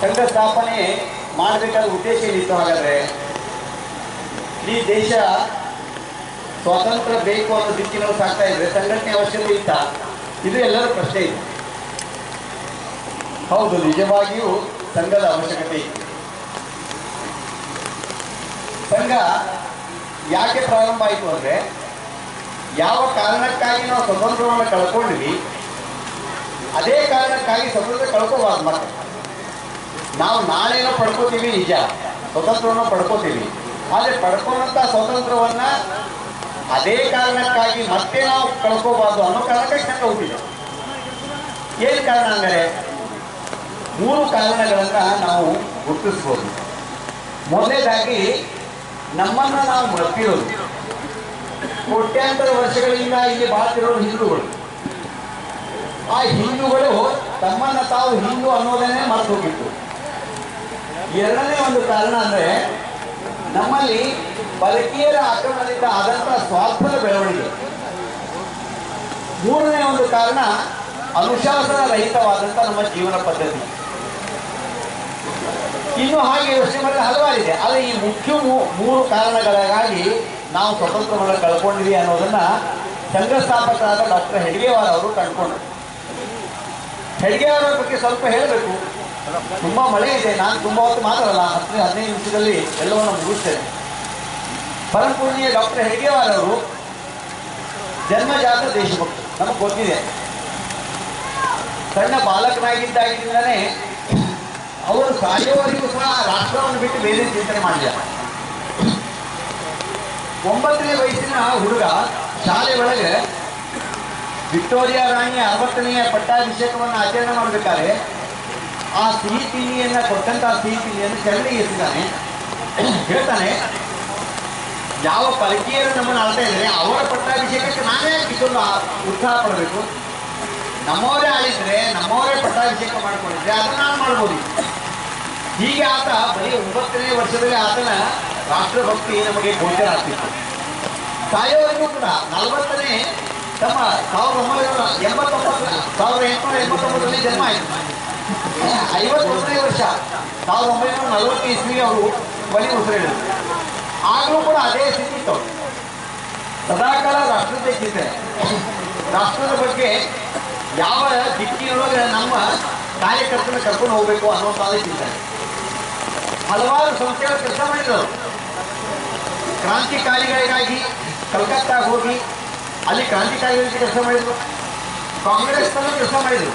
ಸಂಘ ಸ್ಥಾಪನೆ ಮಾಡಬೇಕಾದ ಉದ್ದೇಶ ಏನಿತ್ತು? ಹಾಗಾದರೆ ಈ ದೇಶ ಸ್ವಾತಂತ್ರ್ಯ ಬೇಕು ಅನ್ನೋ ದಿಕ್ಕಿನಲ್ಲಿ ಸಾಗ್ತಾ ಇದ್ರೆ ಸಂಘಟನೆ ಅವಶ್ಯಕತೆ ಇತ್ತ? ಇದು ಎಲ್ಲರ ಪ್ರಶ್ನೆ ಇದೆ. ಹೌದು, ನಿಜವಾಗಿಯೂ ಸಂಘದ ಅವಶ್ಯಕತೆ ಇತ್ತು. ಸಂಘ ಯಾಕೆ ಪ್ರಾರಂಭ ಆಯಿತು ಅಂದರೆ, ಯಾವ ಕಾರಣಕ್ಕಾಗಿ ನಾವು ಸ್ವತಂತ್ರವನ್ನು ಕಳ್ಕೊಂಡ್ವಿ ಅದೇ ಕಾರಣಕ್ಕಾಗಿ ಸ್ವತಂತ್ರ ಕಳ್ಕೋಬಾರ್ದು. ಮತ್ತೆ ನಾವು ನಾಳೆನೋ ಪಡ್ಕೋತೀವಿ, ನಿಜ, ಸ್ವತಂತ್ರವನ್ನು ಪಡ್ಕೋತೀವಿ. ಆದರೆ ಪಡ್ಕೊಂಡಂಥ ಸ್ವತಂತ್ರವನ್ನು ಅದೇ ಕಾರಣಕ್ಕಾಗಿ ಮತ್ತೆ ನಾವು ಕಳ್ಕೋಬಾರ್ದು ಅನ್ನೋ ಕಾರಣಕ್ಕಾಗಿ ಸಂಘ ಹುಟ್ಟಿದೆ. ಏನು ಕಾರಣ ಅಂದರೆ 3 ಕಾರಣಗಳನ್ನು ನಾವು ಗುರುತಿಸ್ಬೋದು. ಮೊದಲನೇದಾಗಿ, ನಮ್ಮನ್ನು ನಾವು ಮರ್ತಿರೋದು. ಕೋಟ್ಯಾಂತರ ವರ್ಷಗಳಿಂದ ಇಲ್ಲಿ ಬಾಳ್ತಿರೋರು ಹಿಂದೂಗಳು. ಆ ಹಿಂದೂಗಳು ತಮ್ಮನ್ನು ತಾವು ಹಿಂದೂ ಅನ್ನೋದನ್ನೇ ಮರೆತು ಹೋಗಿತ್ತು. ಎರಡನೇ ಒಂದು ಕಾರಣ ಅಂದರೆ, ನಮ್ಮಲ್ಲಿ ಪರಕೀಯರ ಆಕ್ರಮಣದಿಂದ ಆದಂಥ ಸ್ವಾರ್ಥದ ಬೆಳವಣಿಗೆ. ಮೂರನೇ ಒಂದು ಕಾರಣ, ಅನುಶಾಸನ ರಹಿತವಾದಂಥ ನಮ್ಮ ಜೀವನ ಪದ್ಧತಿ. ಇನ್ನು ಹಾಗೆ ಯೋಚನೆ ಮಾಡಿದ್ರೆ ಹಲವಾರಿದೆ. ಆದರೆ ಈ ಮುಖ್ಯ 3 ಕಾರಣಗಳಿಗಾಗಿ ನಾವು ಸ್ವತಂತ್ರವನ್ನು ಕಳ್ಕೊಂಡಿವಿ ಅನ್ನೋದನ್ನು ಸಂಘ ಸ್ಥಾಪಕರಾದ ಡಾಕ್ಟರ್ ಹೆಡ್ಗೇವಾರ್ ಅವರು ಕಂಡುಕೊಂಡರು. ಹೆಡ್ಗೇವಾರ್ ಅವರ ಬಗ್ಗೆ ಸ್ವಲ್ಪ ಹೇಳಬೇಕು. ತುಂಬ ಮಳೆ ಇದೆ, ನಾನು ತುಂಬ ಹೊತ್ತು ಮಾತಾಡಲ್ಲ, 10-15 ನಿಮಿಷದಲ್ಲಿ ಎಲ್ಲವನ್ನು ಮುಗಿಸ್ತೇನೆ. ಪರಮಪೂಜ್ಯ ಡಾಕ್ಟರ್ ಹೆಡ್ಗೇವಾರ್ ಅವರು ಜನ್ಮಜಾತ ದೇಶಭಕ್ತರು, ನಮಗೆ ಗೊತ್ತಿದೆ. ಸಣ್ಣ ಬಾಲಕನಾಗಿದ್ದಾಗಿಂದಲೇ ಅವರು ಸಾಯುವವರೆಗೂ ಸಹ ರಾಷ್ಟ್ರವನ್ನು ಬಿಟ್ಟು ಬೇರೆ ಚಿಂತನೆ ಮಾಡಲಿಲ್ಲ. 9ನೇ ವಯಸ್ಸಿನ ಹುಡುಗ ಶಾಲೆ ಒಳಗೆ ವಿಕ್ಟೋರಿಯಾ ರಾಣಿಯ 60ನೇ ಪಟ್ಟಾಭಿಷೇಕವನ್ನು ಆಚರಣೆ ಮಾಡಬೇಕಾದ್ರೆ ಆ ಸಿಹಿ ತಿಂಡಿಯನ್ನು ಕೊಟ್ಟಂಥ ಸಿಹಿ ತಿಂಡಿಯನ್ನು ಕೆಳಗೆ ಎಸಿದ್ದಾನೆ. ಹೇಳ್ತಾನೆ, ಯಾವ ಪರಕೀಯರು ನಮ್ಮನ್ನು ಆಳ್ತಾ ಇದ್ದಾರೆ ಅವರ ಪಟ್ಟಾಭಿಷೇಕಕ್ಕೆ ನಾನೇ ಕಿತ್ತೊಂದು ಉತ್ಸಾಹ ಪಡಬೇಕು. ನಮ್ಮವರೇ ಆಳಿದ್ರೆ, ನಮ್ಮವರೇ ಪಟ್ಟಾಭಿಷೇಕ ಮಾಡಿಕೊಂಡಿದ್ರೆ ಅದನ್ನು ನಾನು ಮಾಡ್ಬೋದು. ಹೀಗೆ ಆತ ಬರೀ 9ನೇ ವರ್ಷದಲ್ಲಿ ಆತನ ರಾಷ್ಟ್ರಭಕ್ತಿ ನಮಗೆ ಗೋಚರ ಆಗ್ತಿತ್ತು. ಸಾಯೋವರೆಗೂ ಕೂಡ 40ನೇ ತಮ್ಮ 1889ರಲ್ಲಿ ಜನ್ಮ ಆಯಿತು. 51ನೇ ವರ್ಷ 1940 ಇಸ್ವಿಗೆ ಅವರು ಬಲಿ ಉಸಿರಿಡಿದರು. ಆಗಲೂ ಕೂಡ ಅದೇ ಸ್ಥಿತಿ ಇತ್ತು. ಸದಾಕಾಲ ರಾಷ್ಟ್ರದ ಚಿಂತನೆ, ರಾಷ್ಟ್ರದ ಬಗ್ಗೆ ಯಾವ ದಿಕ್ಕಿನೊಳಗೆ ನಮ್ಮ ಕಾರ್ಯಕರ್ತನ ಕರ್ಕೊಂಡು ಹೋಗಬೇಕು ಅನ್ನುವಂಥದ್ದೇ ಚಿಂತನೆ. ಹಲವಾರು ಸಂಸ್ಥೆಗಳು ಕೆಲಸ ಮಾಡಿದರು. ಕ್ರಾಂತಿಕಾರಿಗಳಿಗಾಗಿ ಕಲ್ಕತ್ತಾಗೆ ಹೋಗಿ ಅಲ್ಲಿ ಕ್ರಾಂತಿಕಾರಿಗಳಿಗೆ ಕೆಲಸ ಮಾಡಿದರು. ಕಾಂಗ್ರೆಸ್ನಲ್ಲೂ ಕೆಲಸ ಮಾಡಿದರು.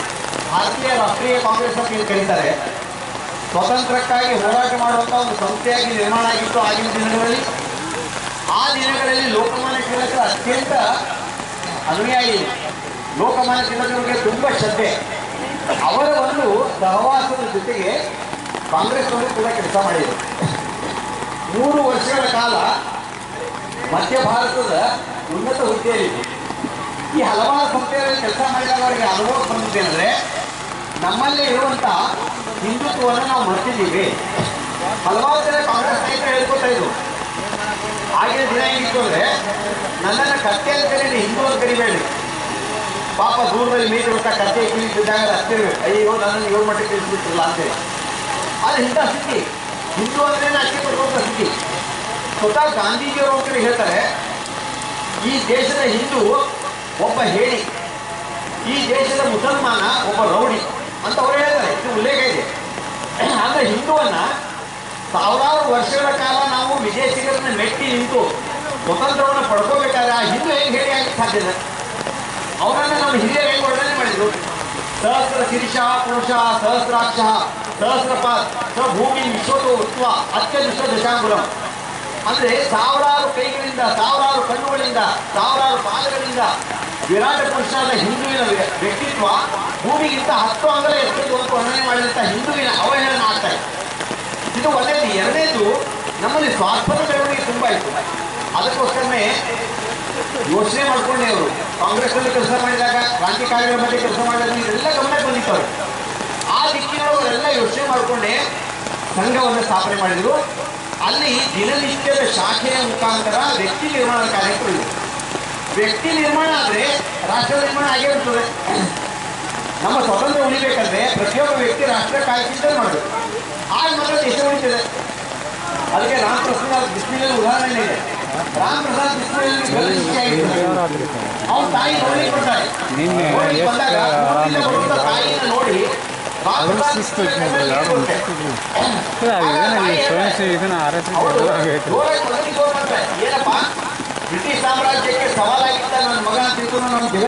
ಭಾರತೀಯ ರಾಷ್ಟ್ರೀಯ ಕಾಂಗ್ರೆಸ್ ಅಂತ ಏನು ಕರೀತಾರೆ, ಸ್ವಾತಂತ್ರ್ಯಕ್ಕಾಗಿ ಹೋರಾಟ ಮಾಡುವಂಥ ಒಂದು ಸಂಸ್ಥೆಯಾಗಿ ನಿರ್ಮಾಣ ಆಗಿತ್ತು ಆಗಿನ ದಿನಗಳಲ್ಲಿ. ಆ ದಿನಗಳಲ್ಲಿ ಲೋಕಮಾನ್ಯ ತಿಲಕರ ಅತ್ಯಂತ ಅನುಯಾಯಿ, ಲೋಕಮಾನ್ಯ ತಿಲಕರಿಗೆ ತುಂಬ ಶ್ರದ್ಧೆ. ಅವರ ಒಂದು ಸಹವಾಸದ ಜೊತೆಗೆ ಕಾಂಗ್ರೆಸ್ನವರು ಕೂಡ ಕೆಲಸ ಮಾಡಿದರು. 3 ವರ್ಷಗಳ ಕಾಲ ಮಧ್ಯ ಭಾರತದ ಉನ್ನತ ಹುದ್ದೆಯಲ್ಲಿದೆ. ಈ ಹಲವಾರು ಸಂಸ್ಥೆಗಳಲ್ಲಿ ಕೆಲಸ ಮಾಡಿದಾಗ ಅವರಿಗೆ ಅನುಭವ ಬಂದಿದ್ದೇನೆಂದರೆ, ನಮ್ಮಲ್ಲೇ ಇರುವಂಥ ಹಿಂದುತ್ವವನ್ನು ನಾವು ಮರ್ತಿದ್ದೀವಿ. ಹಲವಾರು ಜನ ಕಾಂಗ್ರೆಸ್ ನಾಯಕರು ಹೇಳ್ಕೊತಾ ಇದ್ರು. ಆಗಿನ ದಿನ ಏನಿತ್ತು ಅಂದರೆ, ನನ್ನನ್ನು ಕತ್ತೆ ಅಂತ ಕರೀರಿ, ಹಿಂದೂ ಅಂತ ಕರಿಬೇಡಿ. ಪಾಪ ದೂರದಲ್ಲಿ ಮೀಟಿರುತ್ತಾ ಕತ್ತೆ ಕೀಳಿಸಿದಾಗ ಹತ್ತಿರಬೇಕು, ಅಯ್ಯೋ ನನ್ನನ್ನು 7 ಮಟ್ಟಕ್ಕೆ ತಿಳಿಸ್ಬಿಟ್ಟಿರಲ್ಲ ಅಂತೇಳಿ. ಆದರೆ ಇಂಥ ಸ್ಥಿತಿ, ಹಿಂದೂ ಅಂದ್ರೆ ಅಕ್ಕಿ ಕೊಡುವಂಥ ಸ್ಥಿತಿ. ಸ್ವತಃ ಗಾಂಧೀಜಿಯವರು ಅಂತ ಹೇಳ್ತಾರೆ, ಈ ದೇಶದ ಹಿಂದೂ ಒಬ್ಬ ಹೇಳಿ, ಈ ದೇಶದ ಮುಸಲ್ಮಾನ ಒಬ್ಬ ರೌಡಿ ಅಂತ ಅವರು ಹೇಳ್ತಾರೆ. ಇದು ಉಲ್ಲೇಖ ಇದೆ. ಅಂದರೆ ಹಿಂದೂವನ್ನು 1000 ವರ್ಷಗಳ ಕಾಲ ನಾವು ವಿದೇಶಿಗರನ್ನ ಮೆಟ್ಟಿ ನಿಂತು ಸ್ವತಂತ್ರವನ್ನು ಪಡ್ಕೋಬೇಕಾದ್ರೆ ಆ ಹಿಂದೂ ಹೇಗೆ ಹೇಳಿ ಆಗಕ್ಕೆ ಸಾಧ್ಯದ? ಅವರನ್ನು ನಮ್ಮ ಹಿರಿಯರು ಹೇಗೆ ವರ್ಣನೆ ಮಾಡಿದರು? ಸಹಸ್ರ ಶಿರೀಷ ಪುರುಷ ಸಹಸ್ರಾಕ್ಷ ಸಹಸ್ರಪಾತ್ ಭೂಮಿ ವಿಶ್ವತೋ ಉತ್ವ ಅತ್ಯದೃಷ್ಟ ದಶಾಂಗುಲಂ. ಅಂದರೆ 1000 ಕೈಗಳಿಂದ, 1000 ಕಣ್ಣುಗಳಿಂದ, 1000 ಪಾದಗಳಿಂದ ವಿರಾಟ ಪುರುಷನಾದ ಹಿಂದುವಿನ ವ್ಯಕ್ತಿತ್ವ ಭೂಮಿಗಿಂತ 10 ಅಂಗಲ ಎತ್ತದ್ದು ಅಂತ ವರ್ಣನೆ ಮಾಡಿದಂಥ ಹಿಂದುವಿನ ಅವಹೇಳನ ಆಗ್ತಾ ಇದೆ. ಇದು ಒಂದೇದು. ಎರಡನೇದು, ನಮ್ಮಲ್ಲಿ ಸ್ವಾರ್ಥದ ಬೆಳವಣಿಗೆ ತುಂಬ ಇತ್ತು. ಅದಕ್ಕೋಸ್ಕರನೇ ಯೋಚನೆ ಮಾಡ್ಕೊಂಡೆ ಅವರು ಕಾಂಗ್ರೆಸ್ನಲ್ಲಿ ಕೆಲಸ ಮಾಡಿದಾಗ, ಕ್ರಾಂತಿಕಾರಿಗಳ ಮಧ್ಯೆ ಕೆಲಸ ಮಾಡಿದಾಗ ಇದೆಲ್ಲ ಗಮನಕ್ಕೆ ಬಂದಿತ್ತು ಅವರು. ಆ ದಿಕ್ಕಿನವರೆಲ್ಲ ಯೋಚನೆ ಮಾಡಿಕೊಂಡೆ ಸಂಘವನ್ನು ಸ್ಥಾಪನೆ ಮಾಡಿದರು. ಅಲ್ಲಿ ದಿನನಿತ್ಯದ ಶಾಖೆಯ ಮುಖಾಂತರ ವ್ಯಕ್ತಿ ನಿರ್ಮಾಣದ ಕಾರ್ಯಕ್ರಮ ಇದೆ. ವ್ಯಕ್ತಿ ನಿರ್ಮಾಣ ಆದರೆ ರಾಷ್ಟ್ರ ನಿರ್ಮಾಣ ಆಗೇ ಇರ್ತದೆ. ನಮ್ಮ ಸ್ವಾತಂತ್ರ್ಯ ಉಳಿಬೇಕಂದ್ರೆ ಪ್ರತಿಯೊಬ್ಬ ವ್ಯಕ್ತಿ ರಾಷ್ಟ್ರಕ್ಕಾಗಿ ಚಿಂತನೆ ಮಾಡಬೇಕು. ಆಗ ಮಾತ್ರ ದೇಶ ಉಳಿತಿದೆ. ಅದಕ್ಕೆ ರಾಮ್ ಪ್ರಸಾದ್ ಬಿಸ್ಮಿಲ್ ಉದಾಹರಣೆ ಇದೆ. ರಾಮ್ ಪ್ರಸಾದ್ ಬಿಸ್ಮಿಲ್ ಅವನ ತಾಯಿ ನೋಡಿ ಕೊಡ್ತಾರೆ. ತಾಯಿನ ನೋಡಿ ಏನಪ್ಪ ಬ್ರಿಟಿಷ್ ಸಾಮ್ರಾಜ್ಯಕ್ಕೆ ಸವಾಲಾಗಿದ್ದ ನನ್ನ ಮಗ ಅಂತ